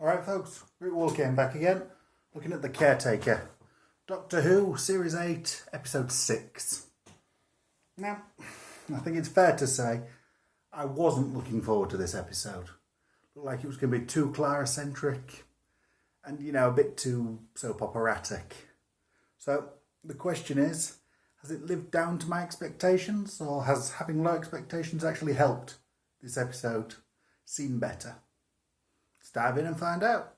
Alright folks, Root Wall came back again, looking at The Caretaker. Doctor Who, Series 8, Episode 6. Now, I think it's fair to say I wasn't looking forward to this episode. Looked like it was going to be too Clara-centric and, a bit too soap operatic. So, the question is, has it lived down to my expectations, or has having low expectations actually helped this episode seem better? Let's dive in and find out.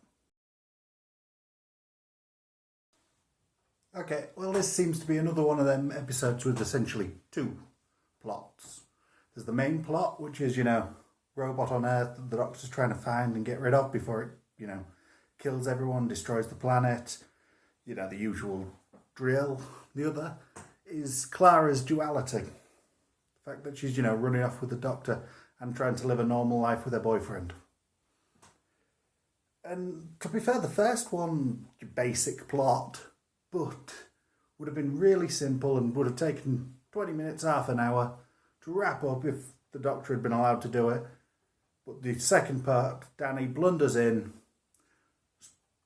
Okay, well this seems to be another one of them episodes with essentially two plots. There's the main plot, which is, robot on Earth that the Doctor's trying to find and get rid of before it, kills everyone, destroys the planet. The usual drill. The other is Clara's duality. The fact that she's, running off with the Doctor and trying to live a normal life with her boyfriend. And to be fair, the first one, basic plot, but would have been really simple and would have taken 20 minutes, half an hour to wrap up if the Doctor had been allowed to do it. But the second part, Danny blunders in,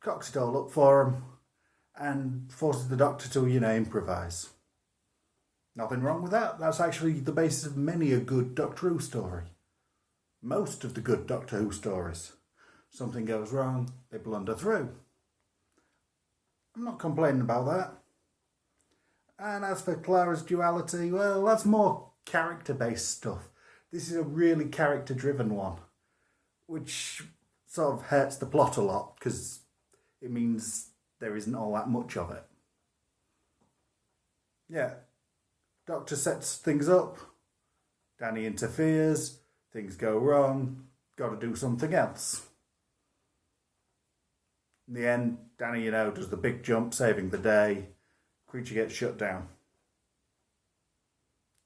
cocks it all up for him, and forces the Doctor to, improvise. Nothing wrong with that. That's actually the basis of many a good Doctor Who story. Most of the good Doctor Who stories. Something goes wrong, they blunder through. I'm not complaining about that. And as for Clara's duality, well, that's more character-based stuff. This is a really character-driven one, which sort of hurts the plot a lot, because it means there isn't all that much of it. Yeah, Doctor sets things up, Danny interferes, things go wrong, got to do something else. In the end, Danny, does the big jump, saving the day. Creature gets shut down.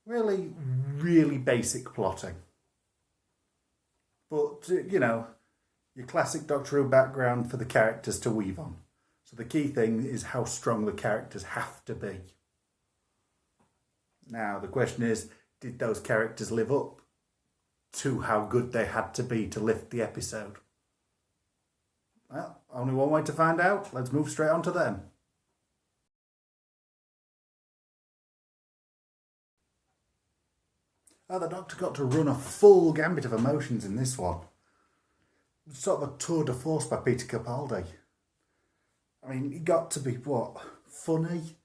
Really, really basic plotting. But, your classic Doctor Who background for the characters to weave on. So the key thing is how strong the characters have to be. Now, the question is, did those characters live up to how good they had to be to lift the episode? Well, only one way to find out. Let's move straight on to them. The Doctor got to run a full gambit of emotions in this one. Sort of a tour de force by Peter Capaldi. He got to be, funny?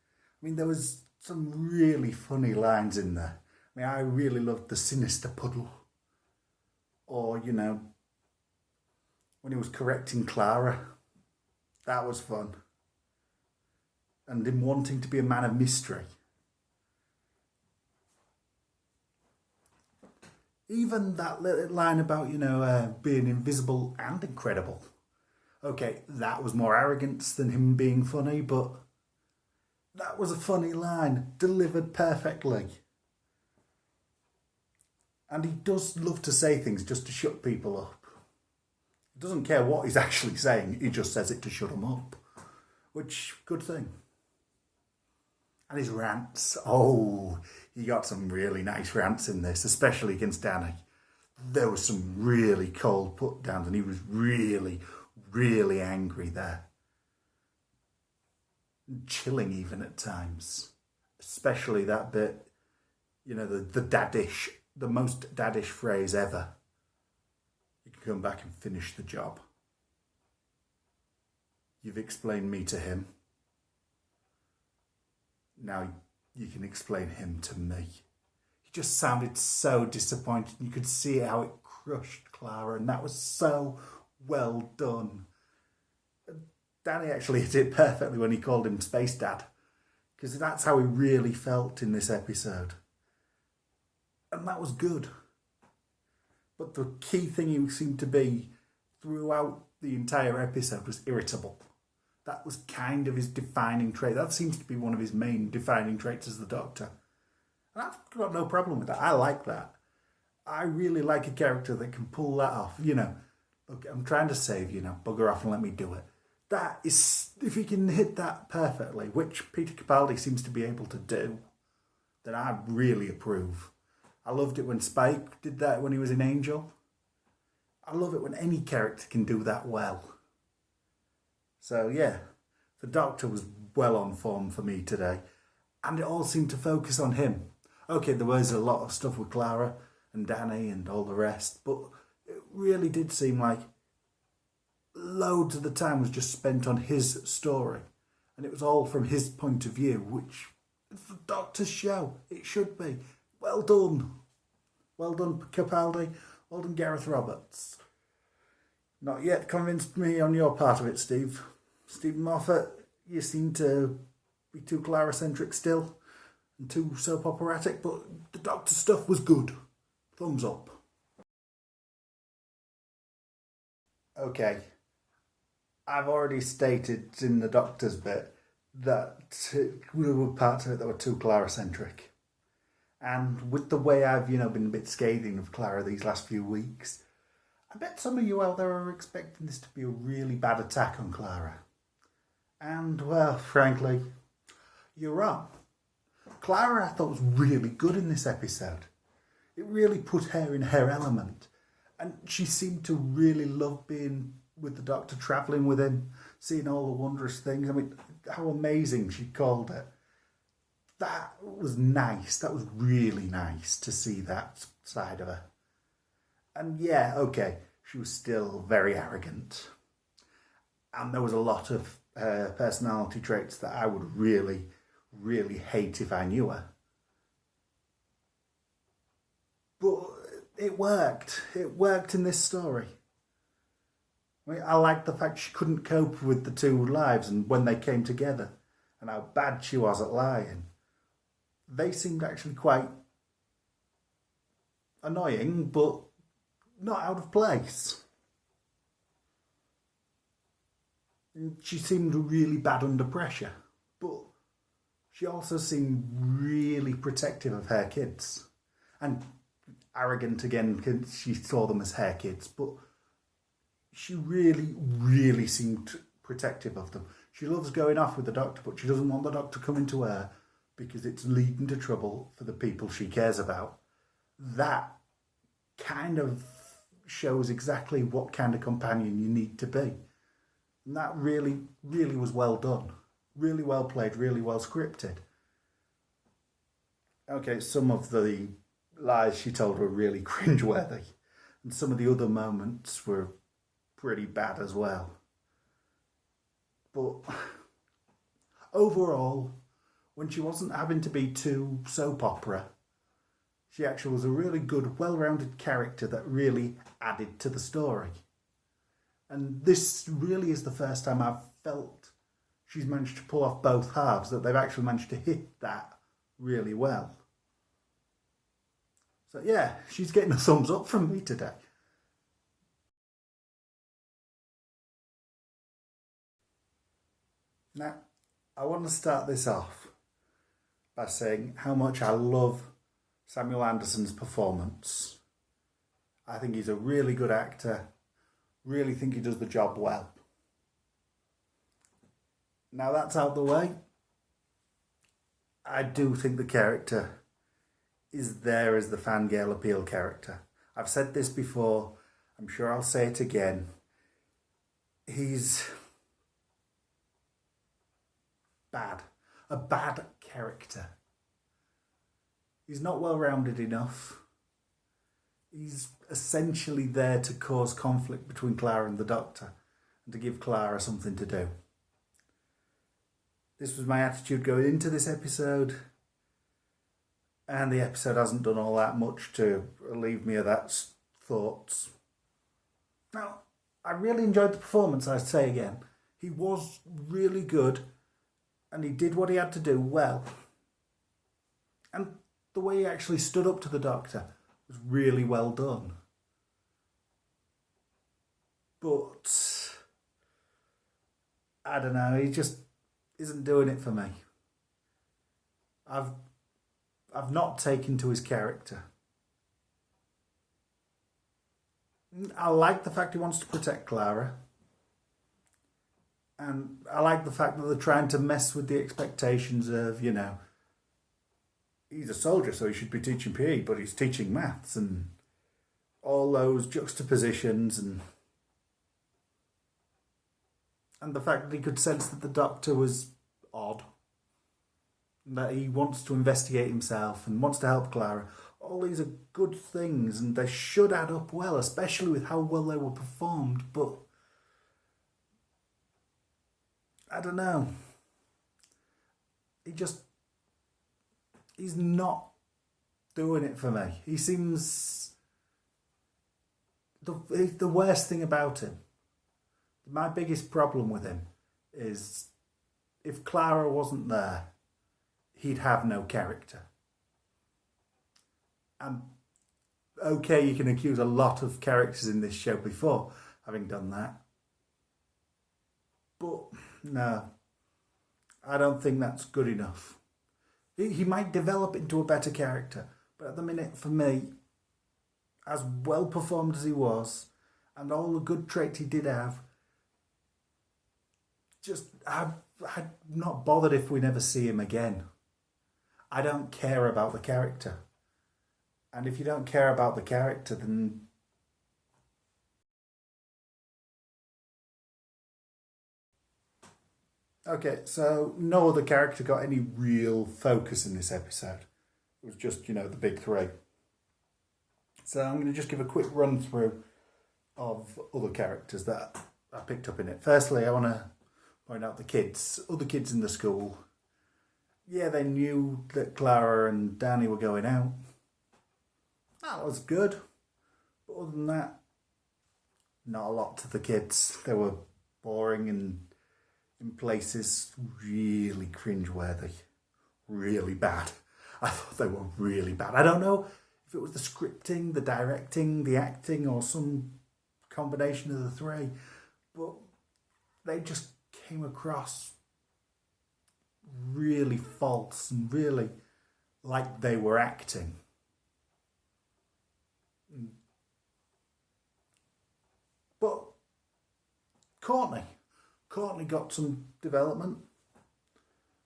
There was some really funny lines in there. I really loved the sinister puddle. Or, when he was correcting Clara. That was fun. And him wanting to be a man of mystery. Even that little line about, being invisible and incredible. Okay, that was more arrogance than him being funny, but that was a funny line, delivered perfectly. And he does love to say things just to shut people up. He doesn't care what he's actually saying, he just says it to shut them up. Which, good thing. And his rants, he got some really nice rants in this, especially against Danny. There was some really cold put downs and he was really, really angry there. Chilling even at times. Especially that bit, the daddish, the most daddish phrase ever. You can come back and finish the job. You've explained me to him. Now you can explain him to me. He just sounded so disappointed. You could see how it crushed Clara, and that was so well done. Danny actually hit it perfectly when he called him Space Dad, because that's how he really felt in this episode. And that was good. But the key thing he seemed to be throughout the entire episode was irritable. That was kind of his defining trait. That seems to be one of his main defining traits as the Doctor. And I've got no problem with that. I like that. I really like a character that can pull that off. Look, I'm trying to save you now. Bugger off and let me do it. That is, if he can hit that perfectly, which Peter Capaldi seems to be able to do, then I really approve. I loved it when Spike did that when he was in Angel. I love it when any character can do that well. So yeah, the Doctor was well on form for me today, and it all seemed to focus on him. Okay, there was a lot of stuff with Clara and Danny and all the rest, but it really did seem like loads of the time was just spent on his story, and it was all from his point of view, which is the Doctor's show. It should be. Well done. Well done, Capaldi. Well done, Gareth Roberts. Not yet convinced me on your part of it, Steve. Stephen Moffat, you seem to be too Clara-centric still and too soap operatic, but the Doctor stuff was good. Thumbs up. Okay. I've already stated in the Doctor's bit that there were parts of it that were too Clara-centric. And with the way I've, been a bit scathing of Clara these last few weeks, I bet some of you out there are expecting this to be a really bad attack on Clara. And, well, frankly, you're wrong. Clara, I thought, was really good in this episode. It really put her in her element. And she seemed to really love being with the Doctor, travelling with him, seeing all the wondrous things. I mean, how amazing she called it. That was nice. That was really nice to see that side of her. And yeah, okay, she was still very arrogant. And there was a lot of personality traits that I would really, really hate if I knew her. But it worked. It worked in this story. I liked the fact she couldn't cope with the two lives and when they came together and how bad she was at lying. They seemed actually quite annoying, but not out of place. She seemed really bad under pressure, but she also seemed really protective of her kids. And arrogant again, because she saw them as her kids, but she really, really seemed protective of them. She loves going off with the Doctor, but she doesn't want the Doctor coming to her because it's leading to trouble for the people she cares about. That kind of shows exactly what kind of companion you need to be. And that really, really was well done. Really well played, really well scripted. Okay, some of the lies she told were really cringeworthy. And some of the other moments were pretty bad as well. But overall, when she wasn't having to be too soap opera, she actually was a really good, well-rounded character that really added to the story. And this really is the first time I've felt she's managed to pull off both halves, that they've actually managed to hit that really well. So yeah, she's getting a thumbs up from me today. Now, I want to start this off by saying how much I love Samuel Anderson's performance. I think he's a really good actor. Really think he does the job well. Now that's out the way. I do think the character is there as the fangirl appeal character. I've said this before. I'm sure I'll say it again. He's bad. A bad character. He's not well-rounded enough. He's essentially there to cause conflict between Clara and the Doctor and to give Clara something to do. This was my attitude going into this episode, and the episode hasn't done all that much to relieve me of that thoughts. Now, I really enjoyed the performance, I say again. He was really good, and he did what he had to do well. And the way he actually stood up to the Doctor was really well done. But I don't know, he just isn't doing it for me. I've not taken to his character. I like the fact he wants to protect Clara. And I like the fact that they're trying to mess with the expectations of, he's a soldier, so he should be teaching PE, but he's teaching maths and all those juxtapositions. And And the fact that he could sense that the Doctor was odd, that he wants to investigate himself and wants to help Clara. All these are good things and they should add up well, especially with how well they were performed, but I don't know. He's not doing it for me. He seems the worst thing about him. My biggest problem with him is if Clara wasn't there, he'd have no character. And okay, you can accuse a lot of characters in this show before having done that. But no, I don't think that's good enough. He might develop into a better character, but at the minute, for me, as well performed as he was, and all the good traits he did have, I'm not bothered if we never see him again. I don't care about the character. And if you don't care about the character, then okay, so no other character got any real focus in this episode. It was just, the big three. So I'm going to just give a quick run through of other characters that I picked up in it. Firstly, I want to point out other kids in the school. Yeah, they knew that Clara and Danny were going out. That was good. But other than that, not a lot to the kids. They were boring and in places really cringeworthy. Really bad. I thought they were really bad. I don't know if it was the scripting, the directing, the acting, or some combination of the three, but they just came across really false and really like they were acting. But Courtney got some development,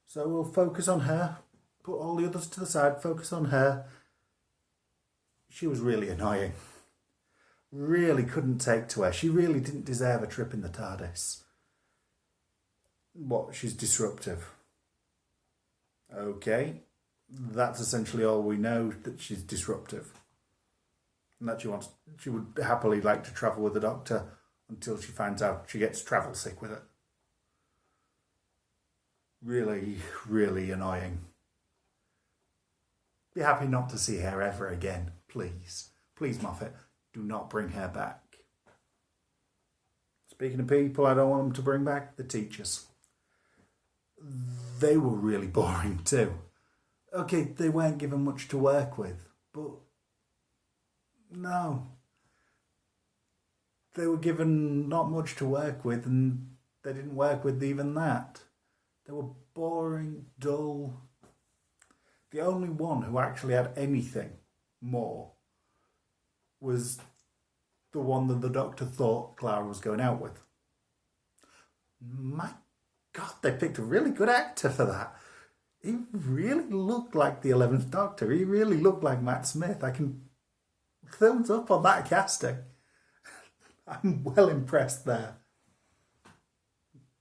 so we'll focus on her, put all the others to the side, focus on her. She was really annoying. Really couldn't take to her. She really didn't deserve a trip in the TARDIS. She's disruptive. Okay, that's essentially all we know, that she's disruptive. And that she would happily like to travel with the Doctor until she finds out she gets travel sick with it. Really, really annoying. Be happy not to see her ever again, please. Please, Moffat, do not bring her back. Speaking of people I don't want them to bring back, the teachers. They were really boring too. Okay, they weren't given much to work with, but no. They were given not much to work with and they didn't work with even that. They were boring, dull. The only one who actually had anything more was the one that the Doctor thought Clara was going out with. My God, they picked a really good actor for that. He really looked like the 11th Doctor. He really looked like Matt Smith. I can thumbs up on that casting. I'm well impressed there.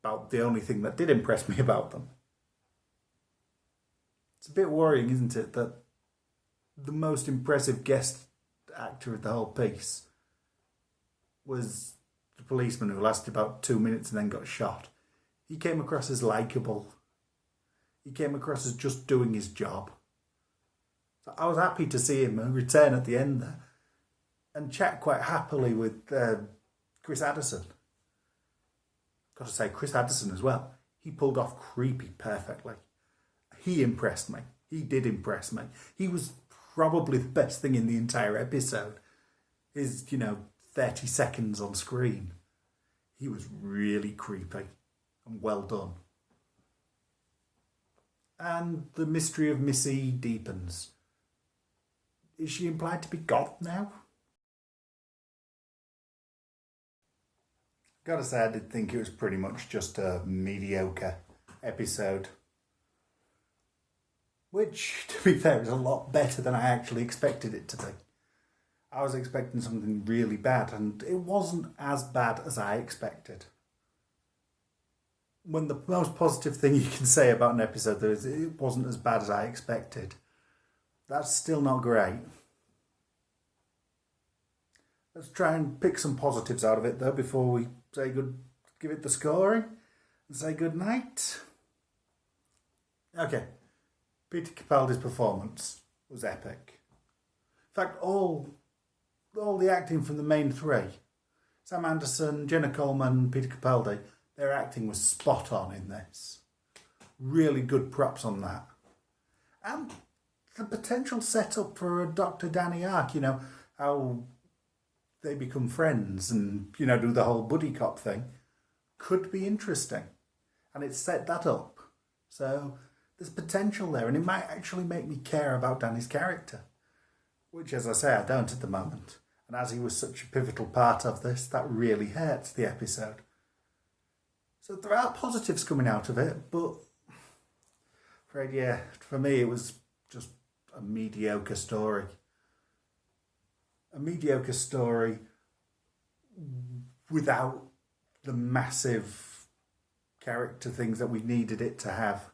About the only thing that did impress me about them. It's a bit worrying, isn't it, that the most impressive guest actor of the whole piece was the policeman who lasted about 2 minutes and then got shot. He came across as likeable. He came across as just doing his job. So I was happy to see him return at the end there and chat quite happily with Chris Addison. Got to say, Chris Addison as well. He pulled off creepy perfectly. He impressed me. He did impress me. He was probably the best thing in the entire episode. His, 30 seconds on screen. He was really creepy and well done. And the mystery of Missy deepens. Is she implied to be God now? Gotta say, I did think it was pretty much just a mediocre episode. Which, to be fair, is a lot better than I actually expected it to be. I was expecting something really bad, and it wasn't as bad as I expected. when the most positive thing you can say about an episode though is it wasn't as bad as I expected. That's still not great. Let's try and pick some positives out of it though before we give it the scoring and say good night. Okay, Peter Capaldi's performance was epic. In fact, all the acting from the main three, Sam Anderson, Jenna Coleman, Peter Capaldi, their acting was spot on in this. Really good props on that. And the potential setup for a Dr. Danny arc, how they become friends and, do the whole buddy cop thing, could be interesting. And it set that up. So there's potential there, and it might actually make me care about Danny's character, which, as I say, I don't at the moment. And as he was such a pivotal part of this, that really hurts the episode. So there are positives coming out of it, but for me it was just a mediocre story. A mediocre story without the massive character things that we needed it to have.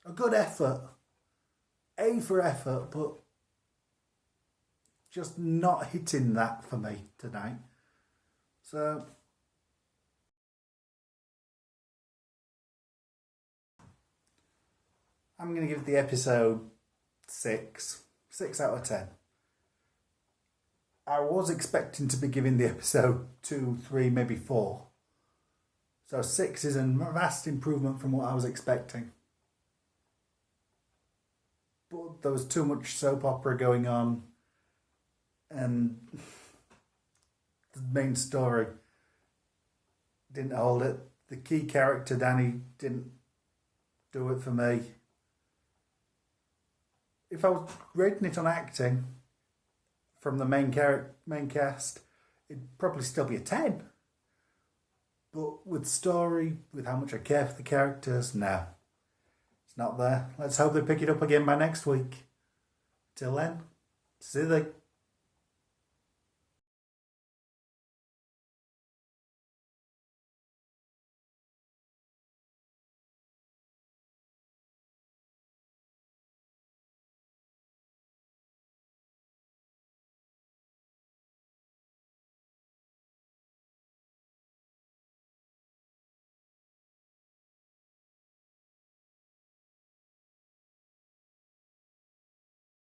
A good effort. A for effort, but just not hitting that for me tonight. So I'm going to give the episode 6 out of 10. I was expecting to be giving the episode 2, 3, maybe 4. So 6 is a vast improvement from what I was expecting. But there was too much soap opera going on, and the main story didn't hold it. The key character, Danny, didn't do it for me. If I was rating it on acting from the main cast, it'd probably still be a 10. But with story, with how much I care for the characters, no. It's not there. Let's hope they pick it up again by next week. Till then, see you.